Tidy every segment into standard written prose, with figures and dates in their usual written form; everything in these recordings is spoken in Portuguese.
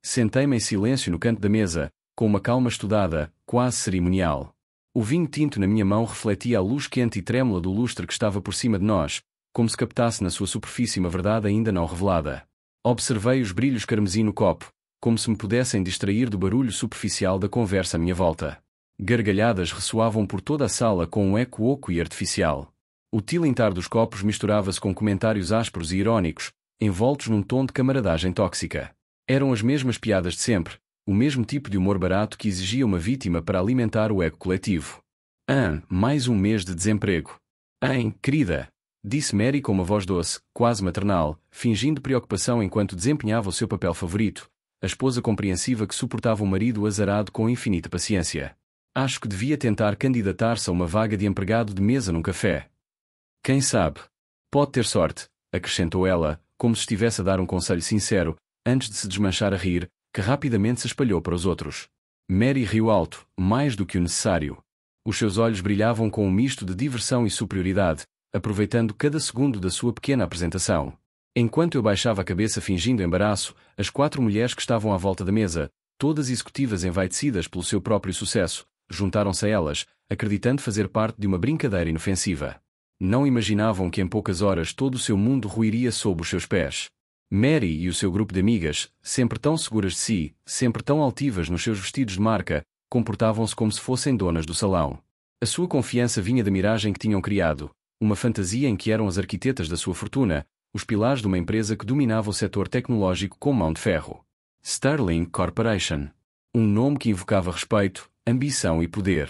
Sentei-me em silêncio no canto da mesa, com uma calma estudada, quase cerimonial. O vinho tinto na minha mão refletia a luz quente e trêmula do lustre que estava por cima de nós, como se captasse na sua superfície uma verdade ainda não revelada. Observei os brilhos carmesim no copo, como se me pudessem distrair do barulho superficial da conversa à minha volta. Gargalhadas ressoavam por toda a sala com um eco oco e artificial. O tilintar dos copos misturava-se com comentários ásperos e irônicos, envoltos num tom de camaradagem tóxica. Eram as mesmas piadas de sempre, o mesmo tipo de humor barato que exigia uma vítima para alimentar o ego coletivo. Mais um mês de desemprego. Querida, disse Mary com uma voz doce, quase maternal, fingindo preocupação enquanto desempenhava o seu papel favorito, a esposa compreensiva que suportava o marido azarado com infinita paciência. Acho que devia tentar candidatar-se a uma vaga de empregado de mesa num café. Quem sabe? Pode ter sorte, acrescentou ela, como se estivesse a dar um conselho sincero, antes de se desmanchar a rir, que rapidamente se espalhou para os outros. Mary riu alto, mais do que o necessário. Os seus olhos brilhavam com um misto de diversão e superioridade, aproveitando cada segundo da sua pequena apresentação. Enquanto eu baixava a cabeça fingindo embaraço, as 4 mulheres que estavam à volta da mesa, todas executivas envaidecidas pelo seu próprio sucesso, juntaram-se a elas, acreditando fazer parte de uma brincadeira inofensiva. Não imaginavam que em poucas horas todo o seu mundo ruiria sob os seus pés. Mary e o seu grupo de amigas, sempre tão seguras de si, sempre tão altivas nos seus vestidos de marca, comportavam-se como se fossem donas do salão. A sua confiança vinha da miragem que tinham criado, uma fantasia em que eram as arquitetas da sua fortuna, os pilares de uma empresa que dominava o setor tecnológico com mão de ferro. Sterling Corporation. Um nome que invocava respeito, ambição e poder.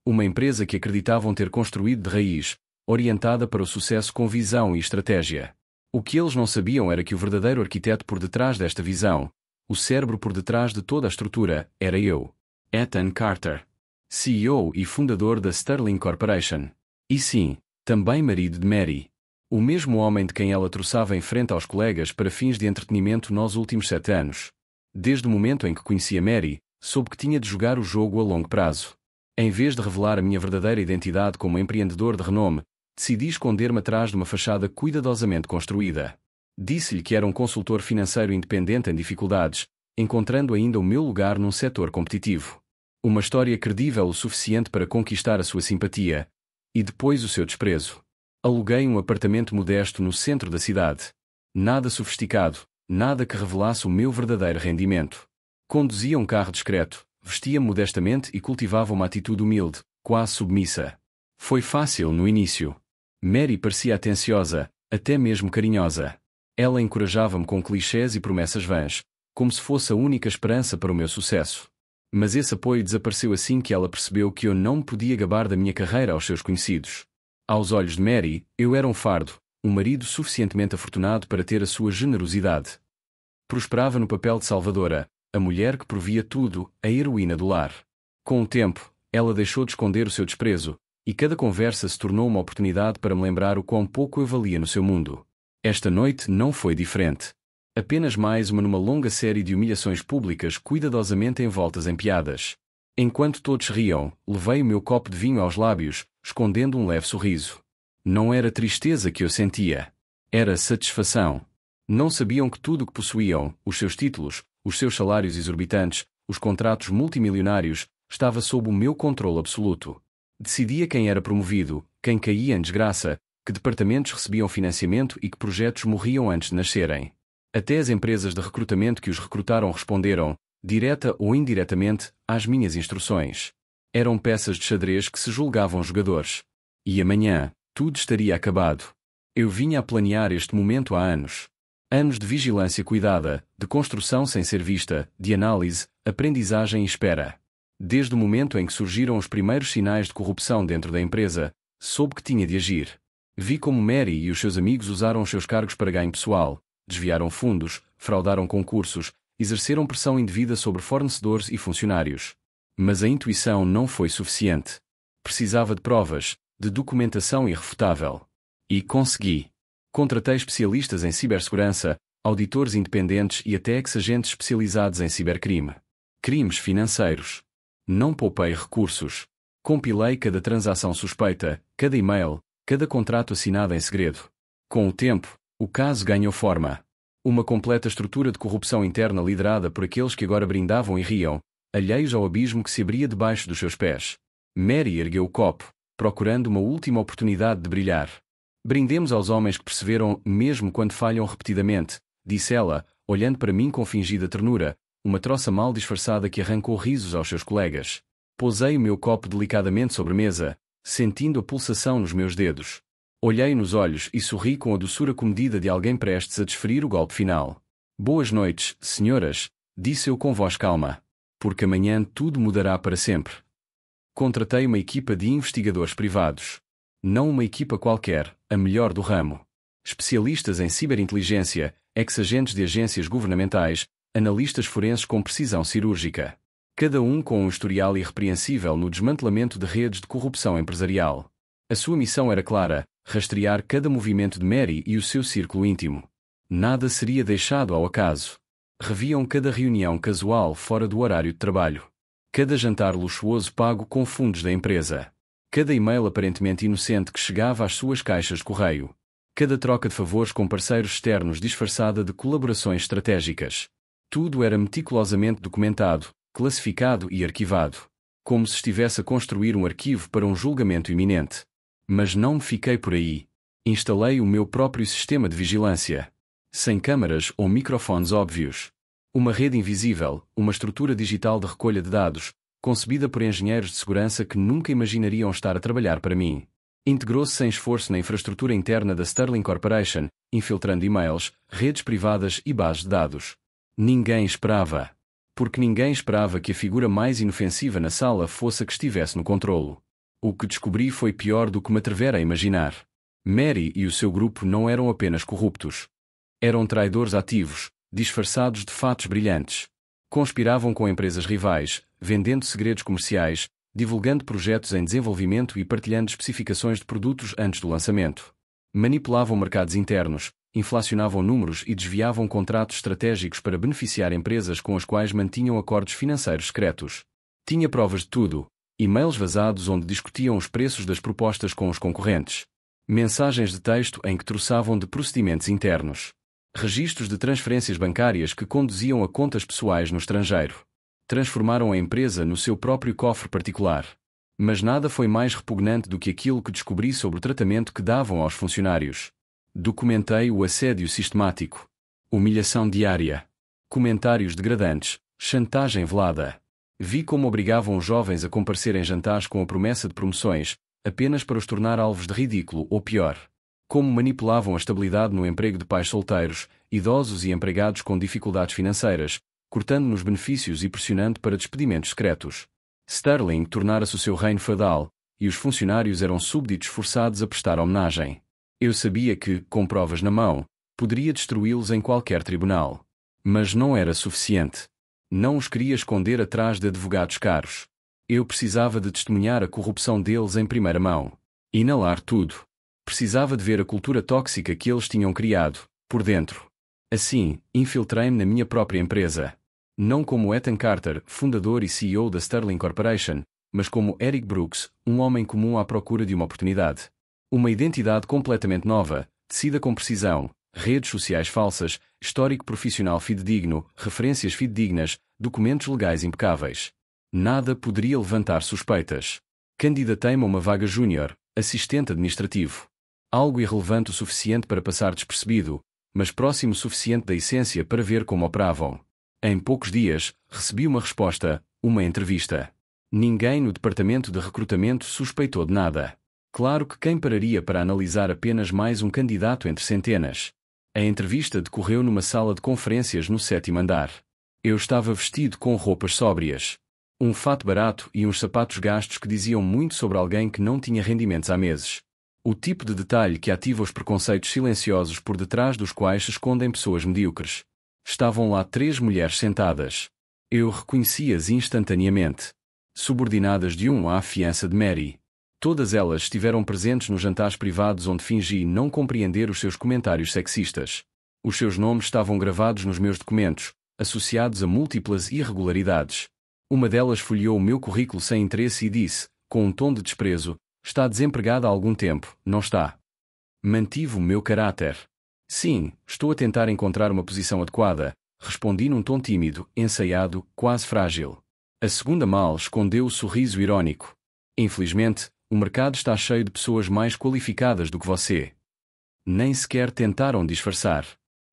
Uma empresa que acreditavam ter construído de raiz, orientada para o sucesso com visão e estratégia. O que eles não sabiam era que o verdadeiro arquiteto por detrás desta visão, o cérebro por detrás de toda a estrutura, era eu. Ethan Carter. CEO e fundador da Sterling Corporation. E sim, também marido de Mary. O mesmo homem de quem ela troçava em frente aos colegas para fins de entretenimento nos últimos 7 anos. Desde o momento em que conhecia Mary, soube que tinha de jogar o jogo a longo prazo. Em vez de revelar a minha verdadeira identidade como empreendedor de renome, decidi esconder-me atrás de uma fachada cuidadosamente construída. Disse-lhe que era um consultor financeiro independente em dificuldades, encontrando ainda o meu lugar num setor competitivo. Uma história credível o suficiente para conquistar a sua simpatia, e depois o seu desprezo. Aluguei um apartamento modesto no centro da cidade. Nada sofisticado, nada que revelasse o meu verdadeiro rendimento. Conduzia um carro discreto, vestia modestamente e cultivava uma atitude humilde, quase submissa. Foi fácil no início. Mary parecia atenciosa, até mesmo carinhosa. Ela encorajava-me com clichês e promessas vãs, como se fosse a única esperança para o meu sucesso. Mas esse apoio desapareceu assim que ela percebeu que eu não me podia gabar da minha carreira aos seus conhecidos. Aos olhos de Mary, eu era um fardo, um marido suficientemente afortunado para ter a sua generosidade. Prosperava no papel de salvadora, a mulher que provia tudo, a heroína do lar. Com o tempo, ela deixou de esconder o seu desprezo, e cada conversa se tornou uma oportunidade para me lembrar o quão pouco eu valia no seu mundo. Esta noite não foi diferente. Apenas mais uma numa longa série de humilhações públicas cuidadosamente envoltas em piadas. Enquanto todos riam, levei o meu copo de vinho aos lábios, escondendo um leve sorriso. Não era tristeza que eu sentia. Era satisfação. Não sabiam que tudo o que possuíam, os seus títulos, os seus salários exorbitantes, os contratos multimilionários, estava sob o meu controle absoluto. Decidia quem era promovido, quem caía em desgraça, que departamentos recebiam financiamento e que projetos morriam antes de nascerem. Até as empresas de recrutamento que os recrutaram responderam, direta ou indiretamente, às minhas instruções. Eram peças de xadrez que se julgavam jogadores. E amanhã, tudo estaria acabado. Eu vinha a planear este momento há anos. Anos de vigilância cuidada, de construção sem ser vista, de análise, aprendizagem e espera. Desde o momento em que surgiram os primeiros sinais de corrupção dentro da empresa, soube que tinha de agir. Vi como Mary e os seus amigos usaram os seus cargos para ganho pessoal, desviaram fundos, fraudaram concursos, exerceram pressão indevida sobre fornecedores e funcionários. Mas a intuição não foi suficiente. Precisava de provas, de documentação irrefutável. E consegui. Contratei especialistas em cibersegurança, auditores independentes e até ex-agentes especializados em cibercrime. Crimes financeiros. Não poupei recursos. Compilei cada transação suspeita, cada e-mail, cada contrato assinado em segredo. Com o tempo, o caso ganhou forma. Uma completa estrutura de corrupção interna liderada por aqueles que agora brindavam e riam, alheios ao abismo que se abria debaixo dos seus pés. Mary ergueu o copo, procurando uma última oportunidade de brilhar. Brindemos aos homens que perseveram mesmo quando falham repetidamente, disse ela, olhando para mim com fingida ternura, uma troça mal disfarçada que arrancou risos aos seus colegas. Pousei o meu copo delicadamente sobre a mesa, sentindo a pulsação nos meus dedos. Olhei nos olhos e sorri com a doçura comedida de alguém prestes a desferir o golpe final. Boas noites, senhoras, disse eu com voz calma. Porque amanhã tudo mudará para sempre. Contratei uma equipa de investigadores privados. Não uma equipa qualquer, a melhor do ramo. Especialistas em ciberinteligência, ex-agentes de agências governamentais, analistas forenses com precisão cirúrgica. Cada um com um historial irrepreensível no desmantelamento de redes de corrupção empresarial. A sua missão era clara, rastrear cada movimento de Mary e o seu círculo íntimo. Nada seria deixado ao acaso. Reviam cada reunião casual fora do horário de trabalho. Cada jantar luxuoso pago com fundos da empresa. Cada e-mail aparentemente inocente que chegava às suas caixas de correio. Cada troca de favores com parceiros externos disfarçada de colaborações estratégicas. Tudo era meticulosamente documentado, classificado e arquivado. Como se estivesse a construir um arquivo para um julgamento iminente. Mas não me fiquei por aí. Instalei o meu próprio sistema de vigilância. Sem câmaras ou microfones óbvios. Uma rede invisível, uma estrutura digital de recolha de dados, concebida por engenheiros de segurança que nunca imaginariam estar a trabalhar para mim. Integrou-se sem esforço na infraestrutura interna da Sterling Corporation, infiltrando e-mails, redes privadas e bases de dados. Ninguém esperava. Porque ninguém esperava que a figura mais inofensiva na sala fosse a que estivesse no controlo. O que descobri foi pior do que me atrevera a imaginar. Mary e o seu grupo não eram apenas corruptos. Eram traidores ativos, disfarçados de fatos brilhantes. Conspiravam com empresas rivais, vendendo segredos comerciais, divulgando projetos em desenvolvimento e partilhando especificações de produtos antes do lançamento. Manipulavam mercados internos, inflacionavam números e desviavam contratos estratégicos para beneficiar empresas com as quais mantinham acordos financeiros secretos. Tinha provas de tudo, e-mails vazados onde discutiam os preços das propostas com os concorrentes. Mensagens de texto em que troçavam de procedimentos internos. Registros de transferências bancárias que conduziam a contas pessoais no estrangeiro. Transformaram a empresa no seu próprio cofre particular. Mas nada foi mais repugnante do que aquilo que descobri sobre o tratamento que davam aos funcionários. Documentei o assédio sistemático. Humilhação diária. Comentários degradantes. Chantagem velada. Vi como obrigavam os jovens a comparecer em jantares com a promessa de promoções, apenas para os tornar alvos de ridículo ou pior. Como manipulavam a estabilidade no emprego de pais solteiros, idosos e empregados com dificuldades financeiras, cortando nos benefícios e pressionando para despedimentos secretos. Sterling tornara-se o seu reino feudal, e os funcionários eram súbditos forçados a prestar homenagem. Eu sabia que, com provas na mão, poderia destruí-los em qualquer tribunal. Mas não era suficiente. Não os queria esconder atrás de advogados caros. Eu precisava de testemunhar a corrupção deles em primeira mão. Inalar tudo. Precisava de ver a cultura tóxica que eles tinham criado, por dentro. Assim, infiltrei-me na minha própria empresa. Não como Ethan Carter, fundador e CEO da Sterling Corporation, mas como Eric Brooks, um homem comum à procura de uma oportunidade. Uma identidade completamente nova, tecida com precisão, redes sociais falsas, histórico profissional fidedigno, referências fidedignas, documentos legais impecáveis. Nada poderia levantar suspeitas. Candidatei-me a uma vaga júnior, assistente administrativo. Algo irrelevante o suficiente para passar despercebido, mas próximo o suficiente da essência para ver como operavam. Em poucos dias, recebi uma resposta, uma entrevista. Ninguém no departamento de recrutamento suspeitou de nada. Claro que quem pararia para analisar apenas mais um candidato entre centenas? A entrevista decorreu numa sala de conferências no 7º andar. Eu estava vestido com roupas sóbrias. Um fato barato e uns sapatos gastos que diziam muito sobre alguém que não tinha rendimentos há meses. O tipo de detalhe que ativa os preconceitos silenciosos por detrás dos quais se escondem pessoas medíocres. Estavam lá 3 mulheres sentadas. Eu reconheci-as instantaneamente. Subordinadas de à fiança de Mary. Todas elas estiveram presentes nos jantares privados onde fingi não compreender os seus comentários sexistas. Os seus nomes estavam gravados nos meus documentos, associados a múltiplas irregularidades. Uma delas folheou o meu currículo sem interesse e disse, com um tom de desprezo, está desempregada há algum tempo, não está? Mantive o meu caráter. Sim, estou a tentar encontrar uma posição adequada, respondi num tom tímido, ensaiado, quase frágil. A segunda mal escondeu o sorriso irônico. Infelizmente, o mercado está cheio de pessoas mais qualificadas do que você. Nem sequer tentaram disfarçar.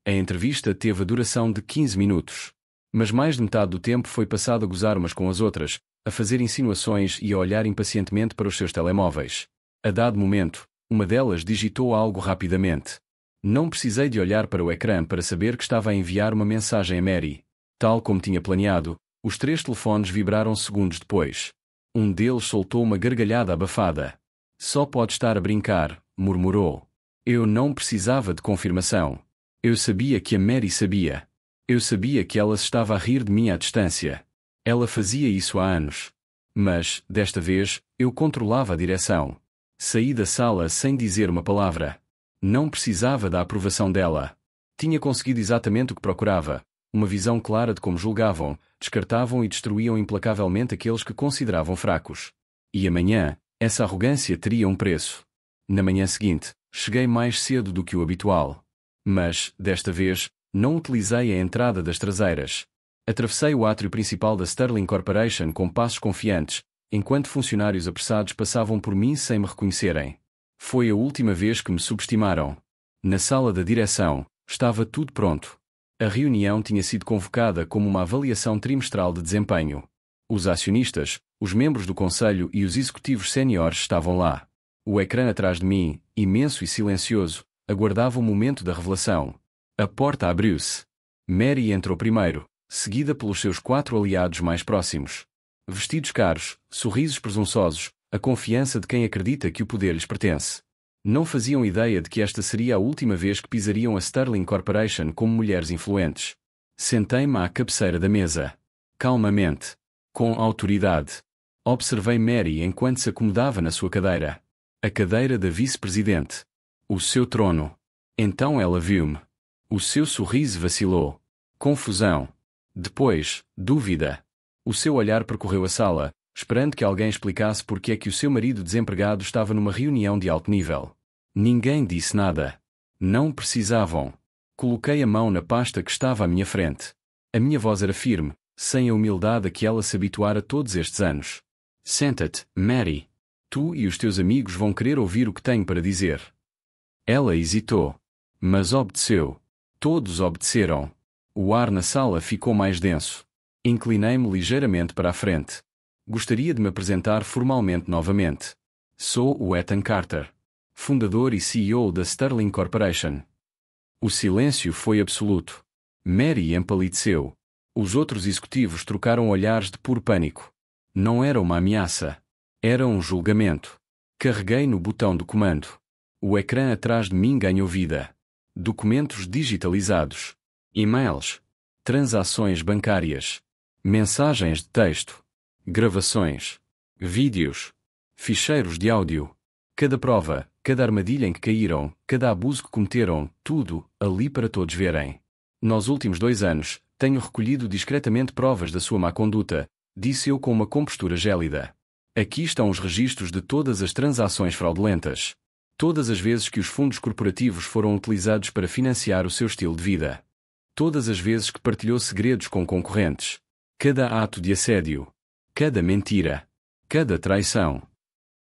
A entrevista teve a duração de 15 minutos. Mas mais de metade do tempo foi passado a gozar umas com as outras, a fazer insinuações e a olhar impacientemente para os seus telemóveis. A dado momento, uma delas digitou algo rapidamente. Não precisei de olhar para o ecrã para saber que estava a enviar uma mensagem a Mary. Tal como tinha planeado, os 3 telefones vibraram segundos depois. Um deles soltou uma gargalhada abafada. Só pode estar a brincar, murmurou. Eu não precisava de confirmação. Eu sabia que a Mary sabia. Eu sabia que ela se estava a rir de mim à distância. Ela fazia isso há anos. Mas, desta vez, eu controlava a direção. Saí da sala sem dizer uma palavra. Não precisava da aprovação dela. Tinha conseguido exatamente o que procurava. Uma visão clara de como julgavam, descartavam e destruíam implacavelmente aqueles que consideravam fracos. E amanhã, essa arrogância teria um preço. Na manhã seguinte, cheguei mais cedo do que o habitual. Mas, desta vez, não utilizei a entrada das traseiras. Atravessei o átrio principal da Sterling Corporation com passos confiantes, enquanto funcionários apressados passavam por mim sem me reconhecerem. Foi a última vez que me subestimaram. Na sala da direção, estava tudo pronto. A reunião tinha sido convocada como uma avaliação trimestral de desempenho. Os acionistas, os membros do conselho e os executivos séniores estavam lá. O ecrã atrás de mim, imenso e silencioso, aguardava o momento da revelação. A porta abriu-se. Mary entrou primeiro, seguida pelos seus 4 aliados mais próximos. Vestidos caros, sorrisos presunçosos, a confiança de quem acredita que o poder lhes pertence. Não faziam ideia de que esta seria a última vez que pisariam a Sterling Corporation como mulheres influentes. Sentei-me à cabeceira da mesa. Calmamente. Com autoridade. Observei Mary enquanto se acomodava na sua cadeira. A cadeira da vice-presidente. O seu trono. Então ela viu-me. O seu sorriso vacilou. Confusão. Depois, dúvida. O seu olhar percorreu a sala, esperando que alguém explicasse porque é que o seu marido desempregado estava numa reunião de alto nível. Ninguém disse nada. Não precisavam. Coloquei a mão na pasta que estava à minha frente. A minha voz era firme, sem a humildade a que ela se habituara todos estes anos. Senta-te, Mary. Tu e os teus amigos vão querer ouvir o que tenho para dizer. Ela hesitou. Mas obedeceu. Todos obedeceram. O ar na sala ficou mais denso. Inclinei-me ligeiramente para a frente. Gostaria de me apresentar formalmente novamente. Sou o Ethan Carter, fundador e CEO da Sterling Corporation. O silêncio foi absoluto. Mary empalideceu. Os outros executivos trocaram olhares de puro pânico. Não era uma ameaça. Era um julgamento. Carreguei no botão do comando. O ecrã atrás de mim ganhou vida. Documentos digitalizados. E-mails. Transações bancárias. Mensagens de texto. Gravações. Vídeos. Ficheiros de áudio. Cada prova, cada armadilha em que caíram, cada abuso que cometeram, tudo, ali para todos verem. Nos últimos 2 anos, tenho recolhido discretamente provas da sua má conduta, disse eu com uma compostura gélida. Aqui estão os registros de todas as transações fraudulentas. Todas as vezes que os fundos corporativos foram utilizados para financiar o seu estilo de vida. Todas as vezes que partilhou segredos com concorrentes. Cada ato de assédio. Cada mentira. Cada traição.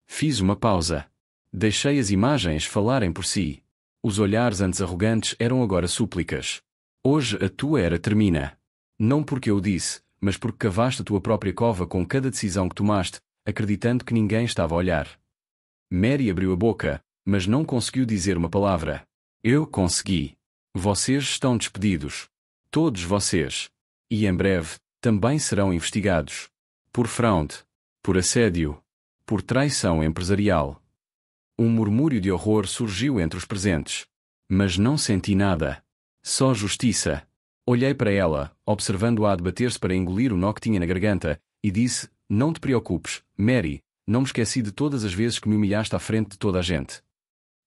Fiz uma pausa. Deixei as imagens falarem por si. Os olhares antes arrogantes eram agora súplicas. Hoje a tua era termina. Não porque eu disse, mas porque cavaste a tua própria cova com cada decisão que tomaste, acreditando que ninguém estava a olhar. Mary abriu a boca, mas não conseguiu dizer uma palavra. Eu consegui. Vocês estão despedidos. Todos vocês. E em breve, também serão investigados. Por fraude. Por assédio. Por traição empresarial. Um murmúrio de horror surgiu entre os presentes. Mas não senti nada. Só justiça. Olhei para ela, observando-a a debater-se para engolir o nó que tinha na garganta, e disse, não te preocupes, Mary, não me esqueci de todas as vezes que me humilhaste à frente de toda a gente.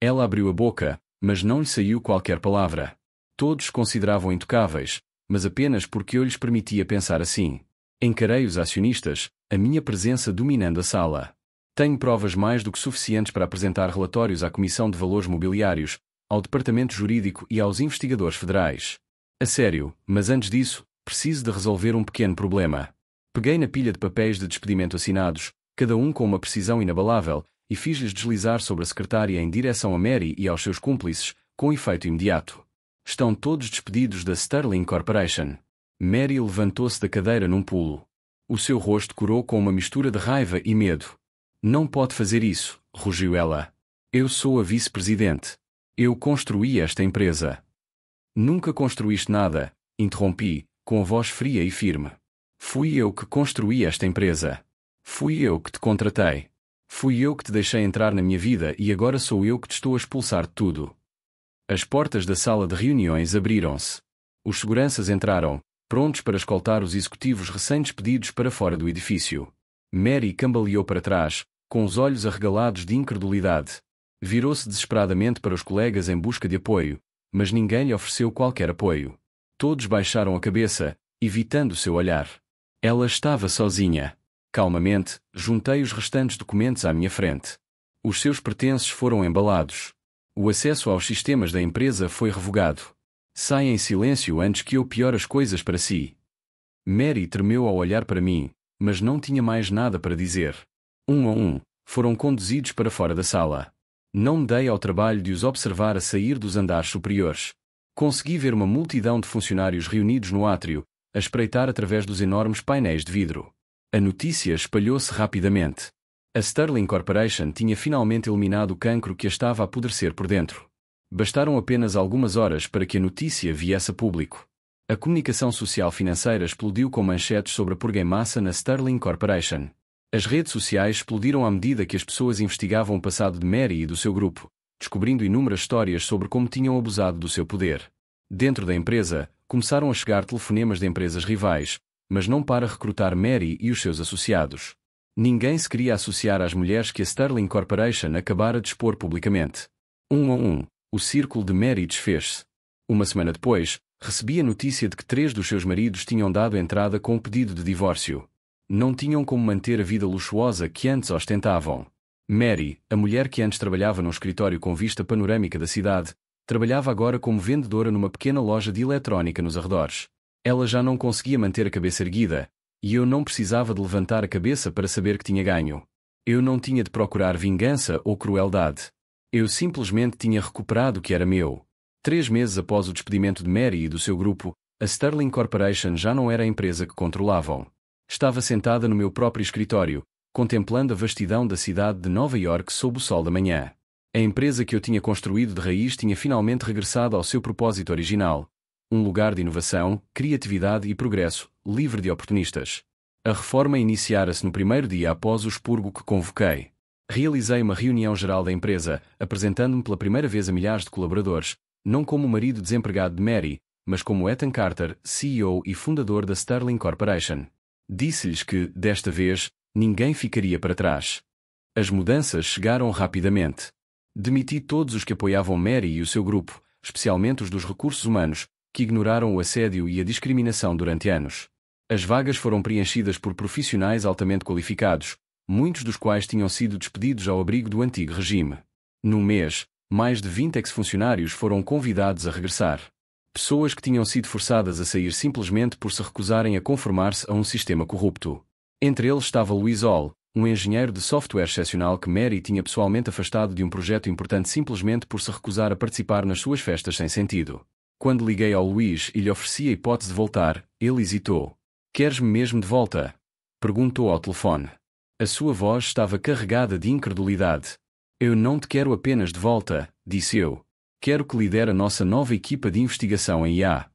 Ela abriu a boca, mas não lhe saiu qualquer palavra. Todos consideravam intocáveis, mas apenas porque eu lhes permitia pensar assim. Encarei os acionistas, a minha presença dominando a sala. Tenho provas mais do que suficientes para apresentar relatórios à Comissão de Valores Mobiliários, ao departamento jurídico e aos investigadores federais. A sério, mas antes disso, preciso de resolver um pequeno problema. Peguei na pilha de papéis de despedimento assinados, cada um com uma precisão inabalável, e fiz-lhes deslizar sobre a secretária em direção a Mary e aos seus cúmplices, com efeito imediato. Estão todos despedidos da Sterling Corporation. Mary levantou-se da cadeira num pulo. O seu rosto corou com uma mistura de raiva e medo. Não pode fazer isso, rugiu ela. Eu sou a vice-presidente. Eu construí esta empresa. Nunca construíste nada, interrompi, com a voz fria e firme. Fui eu que construí esta empresa. Fui eu que te contratei. Fui eu que te deixei entrar na minha vida e agora sou eu que te estou a expulsar de tudo. As portas da sala de reuniões abriram-se. Os seguranças entraram, prontos para escoltar os executivos recém-despedidos para fora do edifício. Mary cambaleou para trás, com os olhos arregalados de incredulidade. Virou-se desesperadamente para os colegas em busca de apoio, mas ninguém lhe ofereceu qualquer apoio. Todos baixaram a cabeça, evitando seu olhar. Ela estava sozinha. Calmamente, juntei os restantes documentos à minha frente. Os seus pertences foram embalados. O acesso aos sistemas da empresa foi revogado. Saia em silêncio antes que eu piore as coisas para si. Mary tremeu ao olhar para mim, mas não tinha mais nada para dizer. Um a um, foram conduzidos para fora da sala. Não me dei ao trabalho de os observar a sair dos andares superiores. Consegui ver uma multidão de funcionários reunidos no átrio, a espreitar através dos enormes painéis de vidro. A notícia espalhou-se rapidamente. A Sterling Corporation tinha finalmente eliminado o cancro que a estava a apodrecer por dentro. Bastaram apenas algumas horas para que a notícia viesse a público. A comunicação social financeira explodiu com manchetes sobre a purga em massa na Sterling Corporation. As redes sociais explodiram à medida que as pessoas investigavam o passado de Mary e do seu grupo, descobrindo inúmeras histórias sobre como tinham abusado do seu poder. Dentro da empresa, começaram a chegar telefonemas de empresas rivais, mas não para recrutar Mary e os seus associados. Ninguém se queria associar às mulheres que a Sterling Corporation acabara de expor publicamente. Um a um, o círculo de Mary desfez-se. Uma semana depois, recebi a notícia de que 3 dos seus maridos tinham dado entrada com o pedido de divórcio. Não tinham como manter a vida luxuosa que antes ostentavam. Mary, a mulher que antes trabalhava num escritório com vista panorâmica da cidade, trabalhava agora como vendedora numa pequena loja de eletrónica nos arredores. Ela já não conseguia manter a cabeça erguida, e eu não precisava de levantar a cabeça para saber que tinha ganho. Eu não tinha de procurar vingança ou crueldade. Eu simplesmente tinha recuperado o que era meu. 3 meses após o despedimento de Mary e do seu grupo, a Sterling Corporation já não era a empresa que controlavam. Estava sentada no meu próprio escritório, contemplando a vastidão da cidade de Nova York sob o sol da manhã. A empresa que eu tinha construído de raiz tinha finalmente regressado ao seu propósito original. Um lugar de inovação, criatividade e progresso, livre de oportunistas. A reforma iniciara-se no primeiro dia após o expurgo que convoquei. Realizei uma reunião geral da empresa, apresentando-me pela primeira vez a milhares de colaboradores, não como o marido desempregado de Mary, mas como Ethan Carter, CEO e fundador da Sterling Corporation. Disse-lhes que, desta vez, ninguém ficaria para trás. As mudanças chegaram rapidamente. Demiti todos os que apoiavam Mary e o seu grupo, especialmente os dos recursos humanos, que ignoraram o assédio e a discriminação durante anos. As vagas foram preenchidas por profissionais altamente qualificados, muitos dos quais tinham sido despedidos ao abrigo do antigo regime. Num mês, mais de 20 ex-funcionários foram convidados a regressar. Pessoas que tinham sido forçadas a sair simplesmente por se recusarem a conformar-se a um sistema corrupto. Entre eles estava Louis Hall, um engenheiro de software excepcional que Mary tinha pessoalmente afastado de um projeto importante simplesmente por se recusar a participar nas suas festas sem sentido. Quando liguei ao Luís e lhe ofereci a hipótese de voltar, ele hesitou. "Queres-me mesmo de volta?" perguntou ao telefone. A sua voz estava carregada de incredulidade. "Eu não te quero apenas de volta", disse eu. "Quero que lidere a nossa nova equipa de investigação em IA."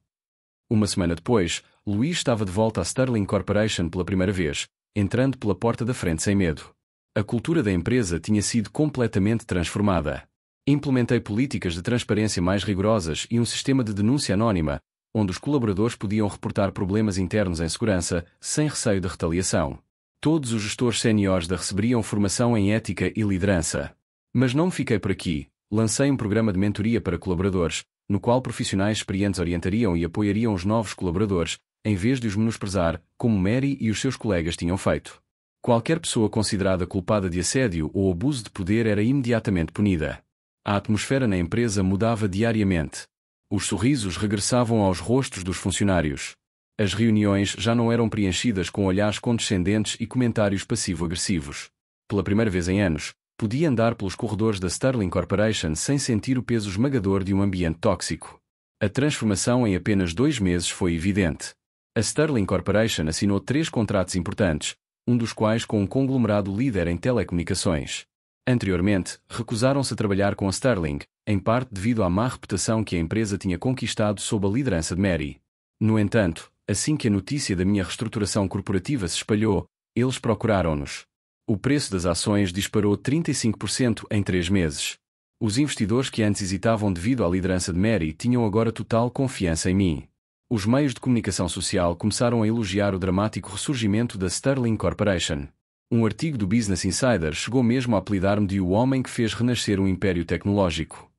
Uma semana depois, Luís estava de volta à Sterling Corporation pela primeira vez, entrando pela porta da frente sem medo. A cultura da empresa tinha sido completamente transformada. Implementei políticas de transparência mais rigorosas e um sistema de denúncia anónima, onde os colaboradores podiam reportar problemas internos em segurança, sem receio de retaliação. Todos os gestores séniores receberiam formação em ética e liderança. Mas não fiquei por aqui. Lancei um programa de mentoria para colaboradores, no qual profissionais experientes orientariam e apoiariam os novos colaboradores, em vez de os menosprezar, como Mary e os seus colegas tinham feito. Qualquer pessoa considerada culpada de assédio ou abuso de poder era imediatamente punida. A atmosfera na empresa mudava diariamente. Os sorrisos regressavam aos rostos dos funcionários. As reuniões já não eram preenchidas com olhares condescendentes e comentários passivo-agressivos. Pela primeira vez em anos, podia andar pelos corredores da Sterling Corporation sem sentir o peso esmagador de um ambiente tóxico. A transformação em apenas 2 meses foi evidente. A Sterling Corporation assinou 3 contratos importantes, um dos quais com um conglomerado líder em telecomunicações. Anteriormente, recusaram-se a trabalhar com a Sterling, em parte devido à má reputação que a empresa tinha conquistado sob a liderança de Mary. No entanto, assim que a notícia da minha reestruturação corporativa se espalhou, eles procuraram-nos. O preço das ações disparou 35% em 3 meses. Os investidores que antes hesitavam devido à liderança de Mary tinham agora total confiança em mim. Os meios de comunicação social começaram a elogiar o dramático ressurgimento da Sterling Corporation. Um artigo do Business Insider chegou mesmo a apelidar-me de o homem que fez renascer um império tecnológico.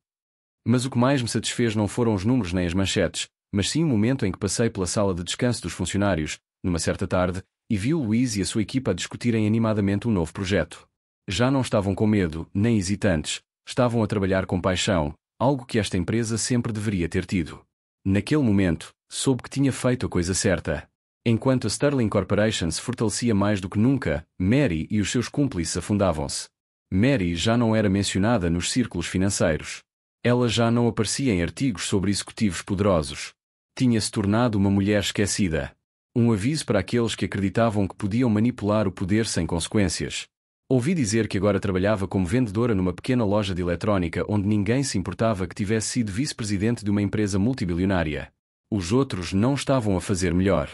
Mas o que mais me satisfez não foram os números nem as manchetes, mas sim o momento em que passei pela sala de descanso dos funcionários, numa certa tarde, e vi o Luís e a sua equipa a discutirem animadamente um novo projeto. Já não estavam com medo, nem hesitantes, estavam a trabalhar com paixão, algo que esta empresa sempre deveria ter tido. Naquele momento, soube que tinha feito a coisa certa. Enquanto a Sterling Corporation se fortalecia mais do que nunca, Mary e os seus cúmplices afundavam-se. Mary já não era mencionada nos círculos financeiros. Ela já não aparecia em artigos sobre executivos poderosos. Tinha-se tornado uma mulher esquecida. Um aviso para aqueles que acreditavam que podiam manipular o poder sem consequências. Ouvi dizer que agora trabalhava como vendedora numa pequena loja de eletrónica onde ninguém se importava que tivesse sido vice-presidente de uma empresa multibilionária. Os outros não estavam a fazer melhor.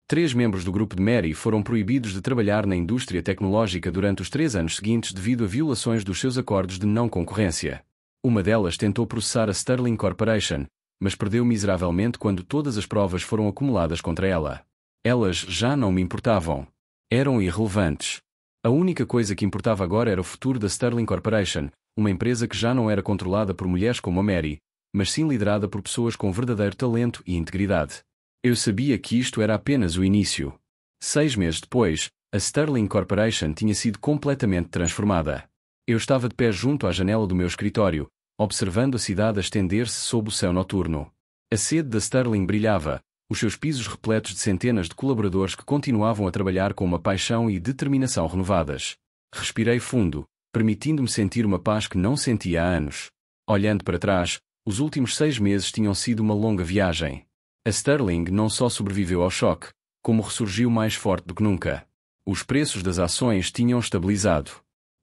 3 membros do grupo de Mary foram proibidos de trabalhar na indústria tecnológica durante os 3 anos seguintes devido a violações dos seus acordos de não concorrência. Uma delas tentou processar a Sterling Corporation, mas perdeu miseravelmente quando todas as provas foram acumuladas contra ela. Elas já não me importavam. Eram irrelevantes. A única coisa que importava agora era o futuro da Sterling Corporation, uma empresa que já não era controlada por mulheres como a Mary, mas sim liderada por pessoas com verdadeiro talento e integridade. Eu sabia que isto era apenas o início. 6 meses depois, a Sterling Corporation tinha sido completamente transformada. Eu estava de pé junto à janela do meu escritório, observando a cidade a estender-se sob o céu noturno. A sede da Sterling brilhava, os seus pisos repletos de centenas de colaboradores que continuavam a trabalhar com uma paixão e determinação renovadas. Respirei fundo, permitindo-me sentir uma paz que não sentia há anos. Olhando para trás, os últimos 6 meses tinham sido uma longa viagem. A Sterling não só sobreviveu ao choque, como ressurgiu mais forte do que nunca. Os preços das ações tinham estabilizado.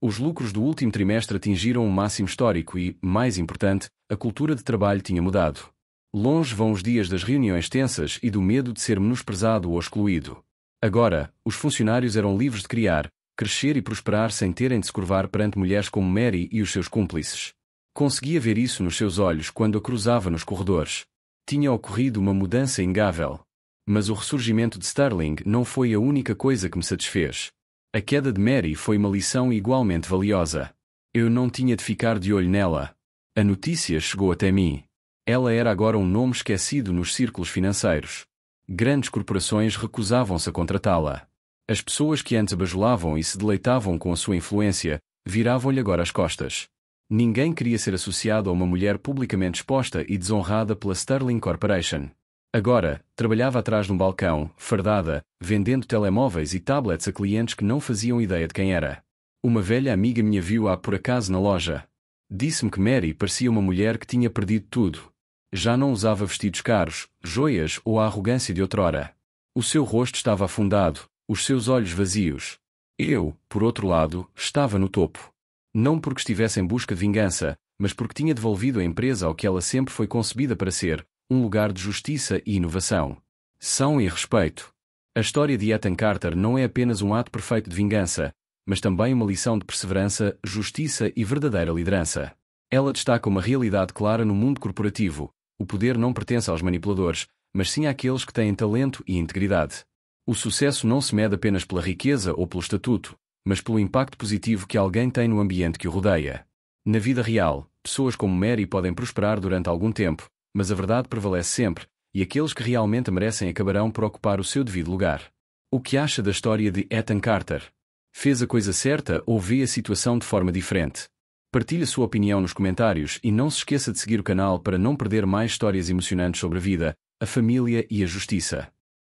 Os lucros do último trimestre atingiram um máximo histórico e, mais importante, a cultura de trabalho tinha mudado. Longe vão os dias das reuniões tensas e do medo de ser menosprezado ou excluído. Agora, os funcionários eram livres de criar, crescer e prosperar sem terem de se curvar perante mulheres como Mary e os seus cúmplices. Conseguia ver isso nos seus olhos quando a cruzava nos corredores. Tinha ocorrido uma mudança inegável. Mas o ressurgimento de Sterling não foi a única coisa que me satisfez. A queda de Mary foi uma lição igualmente valiosa. Eu não tinha de ficar de olho nela. A notícia chegou até mim. Ela era agora um nome esquecido nos círculos financeiros. Grandes corporações recusavam-se a contratá-la. As pessoas que antes a bajulavam e se deleitavam com a sua influência, viravam-lhe agora as costas. Ninguém queria ser associado a uma mulher publicamente exposta e desonrada pela Sterling Corporation. Agora, trabalhava atrás de um balcão, fardada, vendendo telemóveis e tablets a clientes que não faziam ideia de quem era. Uma velha amiga minha viu-a por acaso na loja. Disse-me que Mary parecia uma mulher que tinha perdido tudo. Já não usava vestidos caros, joias ou a arrogância de outrora. O seu rosto estava afundado, os seus olhos vazios. Eu, por outro lado, estava no topo. Não porque estivesse em busca de vingança, mas porque tinha devolvido a empresa ao que ela sempre foi concebida para ser, um lugar de justiça e inovação. São e respeito. A história de Ethan Carter não é apenas um ato perfeito de vingança, mas também uma lição de perseverança, justiça e verdadeira liderança. Ela destaca uma realidade clara no mundo corporativo: o poder não pertence aos manipuladores, mas sim àqueles que têm talento e integridade. O sucesso não se mede apenas pela riqueza ou pelo estatuto, mas pelo impacto positivo que alguém tem no ambiente que o rodeia. Na vida real, pessoas como Mary podem prosperar durante algum tempo, mas a verdade prevalece sempre, e aqueles que realmente a merecem acabarão por ocupar o seu devido lugar. O que acha da história de Ethan Carter? Fez a coisa certa ou vê a situação de forma diferente? Partilhe sua opinião nos comentários e não se esqueça de seguir o canal para não perder mais histórias emocionantes sobre a vida, a família e a justiça.